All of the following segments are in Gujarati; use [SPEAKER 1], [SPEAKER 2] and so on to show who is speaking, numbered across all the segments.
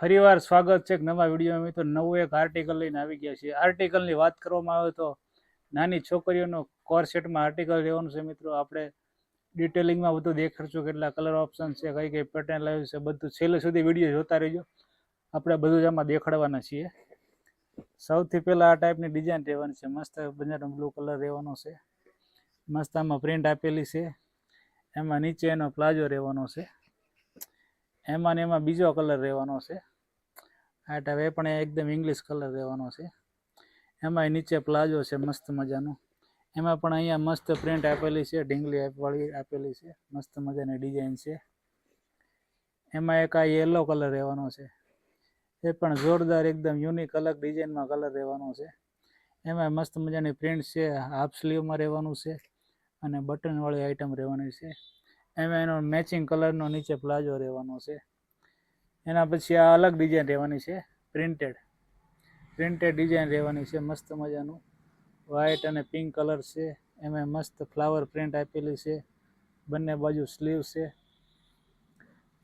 [SPEAKER 1] ફરીવાર સ્વાગત છે એક નવા વિડીયોમાં. મિત્રો નવું એક આર્ટિકલ લઈને આવી ગયા છે. આર્ટિકલની વાત કરવામાં આવે તો નાની છોકરીઓનો કોર સેટમાં આર્ટિકલ લેવાનું છે. મિત્રો આપણે ડિટેલિંગમાં બધું દેખાડશું, કેટલા કલર ઓપ્શન છે, કઈ કઈ પેટર્ન લાવ્યું છે, બધું છેલ્લે સુધી વિડીયો જોતા રહેજો. આપણે બધું જ આમાં દેખાડવાના છીએ. સૌથી પહેલાં આ ટાઈપની ડિઝાઇન રહેવાની છે. મસ્ત બંજારા બ્લુ કલર રહેવાનો છે. મસ્ત આમાં પ્રિન્ટ આપેલી છે. એમાં નીચે એનો પ્લાઝો રહેવાનો છે. એમાં ને એમાં બીજો કલર રહેવાનો છે. આ ટાઈપ એ પણ એકદમ ઇંગ્લિશ કલર રહેવાનો છે. એમાં નીચે પ્લાઝો છે મસ્ત મજાનો. એમાં પણ અહીંયા મસ્ત પ્રિન્ટ આપેલી છે, ઢીંગલી વાળી આપેલી છે, મસ્ત મજાની ડિઝાઇન છે. એમાં એક આ યલો કલર રહેવાનો છે. એ પણ જોરદાર એકદમ યુનિક અલગ ડિઝાઇનમાં કલર રહેવાનો છે. એમાં મસ્ત મજાની પ્રિન્ટ છે, હાફ સ્લીવમાં રહેવાનું છે અને બટન વાળી આઈટમ રહેવાની છે. એમાં એનો મેચિંગ કલરનો નીચે પ્લાઝો રહેવાનો છે. એના પછી આ અલગ ડિઝાઇન રહેવાની છે, પ્રિન્ટેડ ડિઝાઇન રહેવાની છે. મસ્ત મજાનું વ્હાઇટ અને પિંક કલર છે. એમાં મસ્ત ફ્લાવર પ્રિન્ટ આપેલી છે. બંને બાજુ સ્લીવ છે.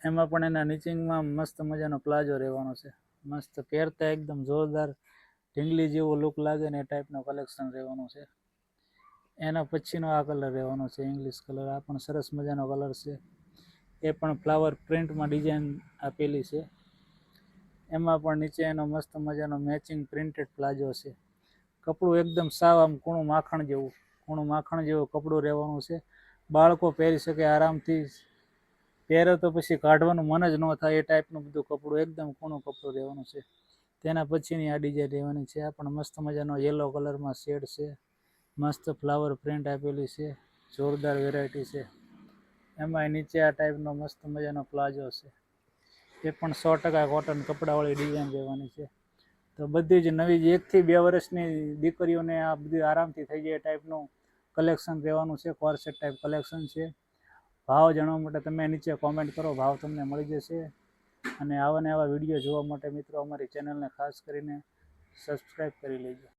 [SPEAKER 1] એમાં પણ એના નીચિંગમાં મસ્ત મજાનો પ્લાઝો રહેવાનો છે. મસ્ત પહેરતા એકદમ જોરદાર ઢીંગલી જેવો લુક લાગે ને એ ટાઈપનો કલેક્શન રહેવાનું છે. એના પછીનો આ કલર રહેવાનો છે, ઇંગ્લિશ કલર. આ પણ સરસ મજાનો કલર છે. એ પણ ફ્લાવર પ્રિન્ટમાં ડિઝાઇન આપેલી છે. એમાં પણ નીચે એનો મસ્ત મજાનો મેચિંગ પ્રિન્ટેડ પ્લાઝો છે. કપડું એકદમ સાવ આમ કૂણું માખણ જેવું કપડું રહેવાનું છે. બાળકો પહેરી શકે આરામથી. પહેરે તો પછી કાઢવાનું મન જ ન થાય એ ટાઈપનું બધું કપડું, એકદમ કૂણું કપડું રહેવાનું છે. તેના પછીની આ ડિઝાઇન રહેવાની છે. આ પણ મસ્ત મજાનો યલો કલરમાં શેડ છે. મસ્ત ફ્લાવર પ્રિન્ટ આપેલી છે, જોરદાર વેરાયટી છે. એમાં નીચે આ ટાઈપનો મસ્ત મજાનો પ્લાઝો છે. એ પણ 100% કોટન કપડાવાળી ડિઝાઇન રહેવાની છે. તો બધી જ નવી 1 થી 2 વર્ષની દીકરીઓને આ બધી આરામથી થઈ જાય એ ટાઈપનું કલેક્શન રહેવાનું છે. કોર્સેટ ટાઈપ કલેક્શન છે. ભાવ જાણવા માટે તમે નીચે કોમેન્ટ કરો, ભાવ તમને મળી જશે. અને આવા ને આવા વિડીયો જોવા માટે મિત્રો અમારી ચેનલને ખાસ કરીને સબસ્ક્રાઈબ કરી લેજો.